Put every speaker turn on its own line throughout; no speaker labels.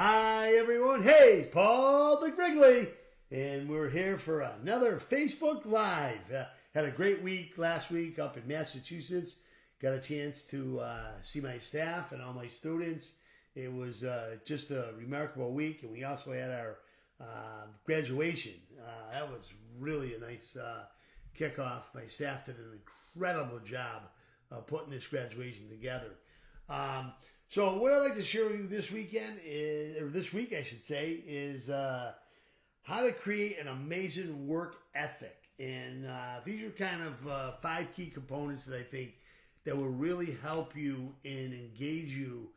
Hi everyone, hey, Paul Digrigoli, and we're here for another Facebook Live. Had a great week last week up in Massachusetts. Got a chance to see my staff and all my students. It was just a remarkable week, and we also had our graduation. That was really a nice kickoff. My staff did an incredible job putting this graduation together. So what I'd like to share with you this weekend is, or this week I should say, is how to create an amazing work ethic. And these are kind of 5 key components that I think that will really help you and engage you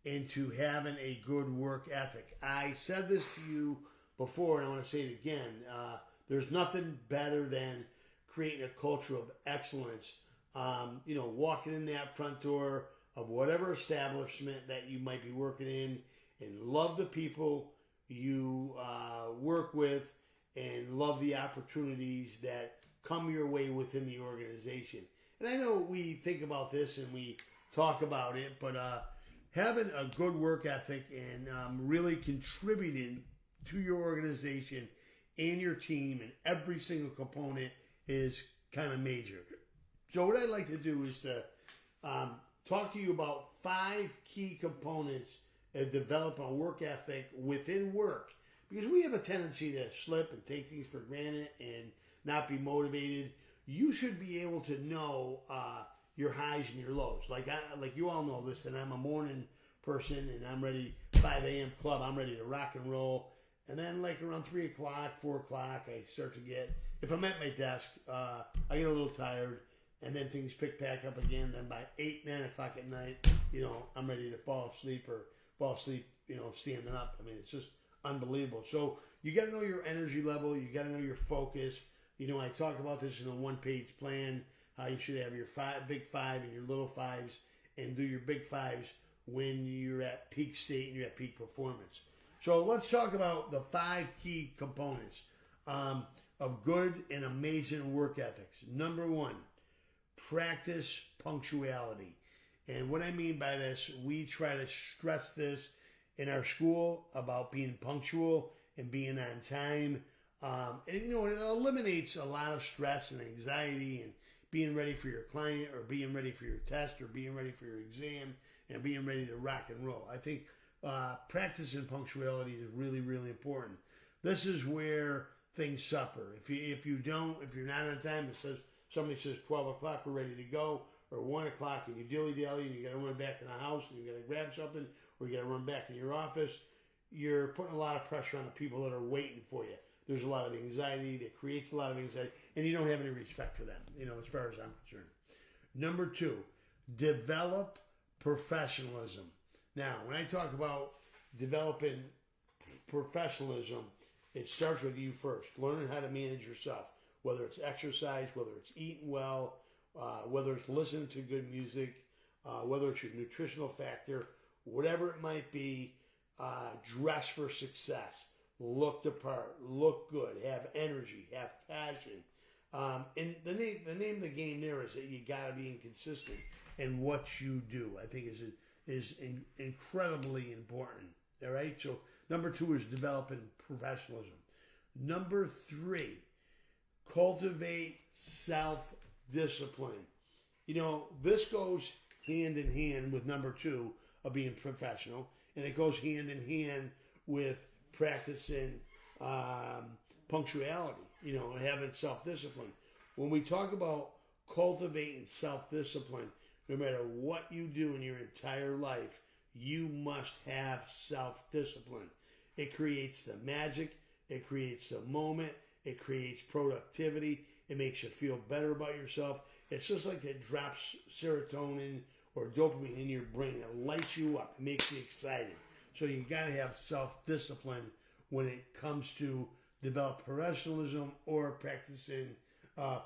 into having a good work ethic. I said this to you before, and I want to say it again. There's nothing better than creating a culture of excellence. Walking in that front door of whatever establishment that you might be working in, and love the people you work with, and love the opportunities that come your way within the organization. And I know we think about this and we talk about it, but having a good work ethic and really contributing to your organization and your team and every single component is kind of major. So what I'd like to do is to talk to you about 5 key components that develop a work ethic within work. Because we have a tendency to slip and take things for granted and not be motivated. You should be able to know your highs and your lows. Like you all know this, and I'm a morning person, and I'm ready, 5 a.m. club, I'm ready to rock and roll. And then like around 3 o'clock, 4 o'clock, I start to get, if I'm at my desk, I get a little tired. And then things pick back up again. Then by 8, 9 o'clock at night, I'm ready to fall asleep, standing up. I mean, it's just unbelievable. So you got to know your energy level. You got to know your focus. I talk about this in a 1-page plan, how you should have your big 5 and your little 5s, and do your big 5s when you're at peak state and you're at peak performance. So let's talk about the 5 key components of good and amazing work ethics. Number 1, practice punctuality. And what I mean by this, we try to stress this in our school about being punctual and being on time. It eliminates a lot of stress and anxiety and being ready for your client, or being ready for your test, or being ready for your exam, and being ready to rock and roll. I think practicing punctuality is really, really important. This is where things suffer. If you're not on time, somebody says 12 o'clock, we're ready to go, or 1 o'clock, and you dilly-dally, and you got to run back in the house, and you got to grab something, or you got to run back in your office. You're putting a lot of pressure on the people that are waiting for you. There's a lot of anxiety that creates a lot of anxiety, and you don't have any respect for them, as far as I'm concerned. Number 2, develop professionalism. Now, when I talk about developing professionalism, it starts with you first. Learning how to manage yourself. Whether it's exercise, whether it's eating well, whether it's listening to good music, whether it's your nutritional factor, whatever it might be, dress for success, look the part, look good, have energy, have passion. And the name of the game there is that you got to be inconsistent in what you do. I think is incredibly important. All right. So number 2 is developing professionalism. Number 3. Cultivate self-discipline. This goes hand in hand with number 2 of being professional, and it goes hand in hand with practicing punctuality, having self-discipline. When we talk about cultivating self-discipline, no matter what you do in your entire life, you must have self-discipline. It creates the magic. It creates the moment. It creates productivity. It makes you feel better about yourself. It's just like it drops serotonin or dopamine in your brain. It lights you up. It makes you excited. So you got to have self-discipline when it comes to develop professionalism or practicing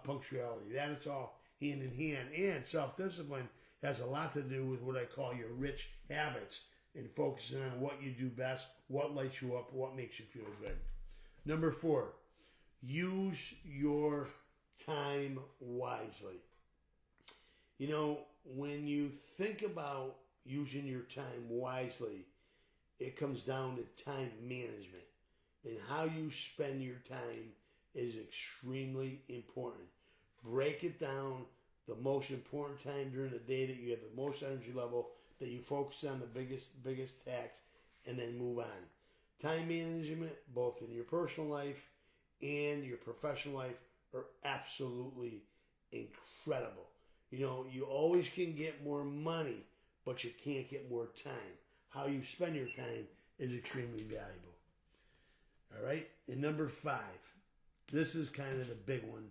punctuality. That is all hand in hand. And self-discipline has a lot to do with what I call your rich habits, and focusing on what you do best, what lights you up, what makes you feel good. Number 4. Use your time wisely. When you think about using your time wisely, it comes down to time management. And how you spend your time is extremely important. Break it down, the most important time during the day that you have the most energy level, that you focus on the biggest tasks, and then move on. Time management, both in your personal life and your professional life, are absolutely incredible. You know, you always can get more money, but you can't get more time. How you spend your time is extremely valuable. All right, and number 5, this is kind of the big one,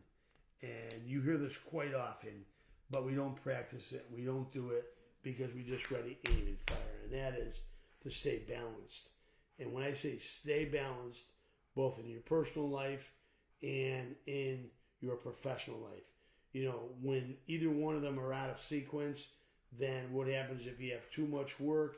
and you hear this quite often, but we don't practice it. We don't do it because we just ready, aim, and fire, and that is to stay balanced. And when I say stay balanced, both in your personal life and in your professional life, you know, when either one of them are out of sequence, then what happens if you have too much work,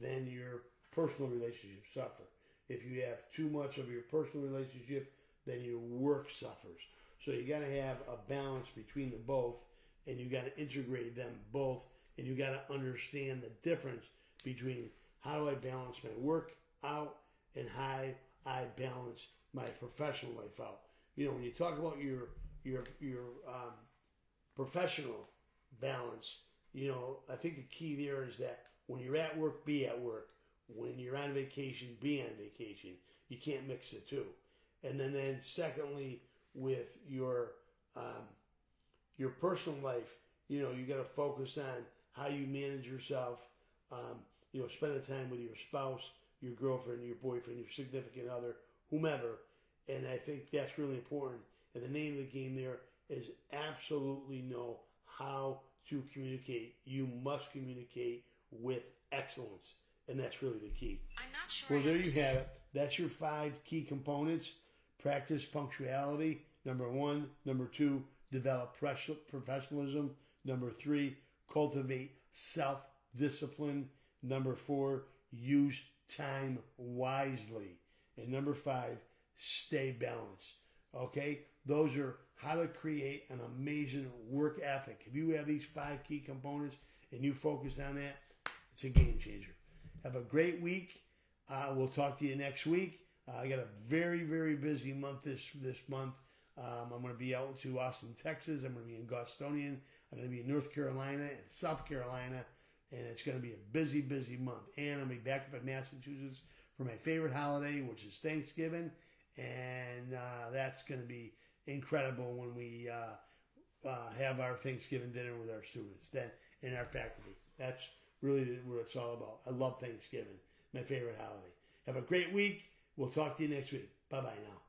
then your personal relationships suffer. If you have too much of your personal relationship, then your work suffers. So you got to have a balance between the both, and you got to integrate them both, and you got to understand the difference between how do I balance my work out and how I balance my professional life out. You know, when you talk about your professional balance, you know, I think the key there is that when you're at work, be at work. When you're on vacation, be on vacation. You can't mix the two. And then secondly, with your personal life, you know, you got to focus on how you manage yourself. You know, spending time with your spouse, your girlfriend, your boyfriend, your significant other, whomever. And I think that's really important. And the name of the game there is absolutely know how to communicate. You must communicate with excellence. And that's really the key.
I'm not sure.
Well, there you have it. That's your 5 key components. Practice punctuality, number 1. Number 2, develop professionalism. Number 3, cultivate self-discipline. Number 4, use time wisely. And number 5, stay balanced. Okay? Those are how to create an amazing work ethic. If you have these 5 key components and you focus on that, it's a game changer. Have a great week. We'll talk to you next week. I got a very, very busy month this month. I'm going to be out to Austin, Texas. I'm going to be in Gastonia. I'm going to be in North Carolina and South Carolina. And it's going to be a busy, busy month. And I'm going to be back up in Massachusetts for my favorite holiday, which is Thanksgiving. And that's going to be incredible when we have our Thanksgiving dinner with our students then in our faculty. That's really what it's all about. I love Thanksgiving, my favorite holiday. Have a great week. We'll talk to you next week. Bye-bye now.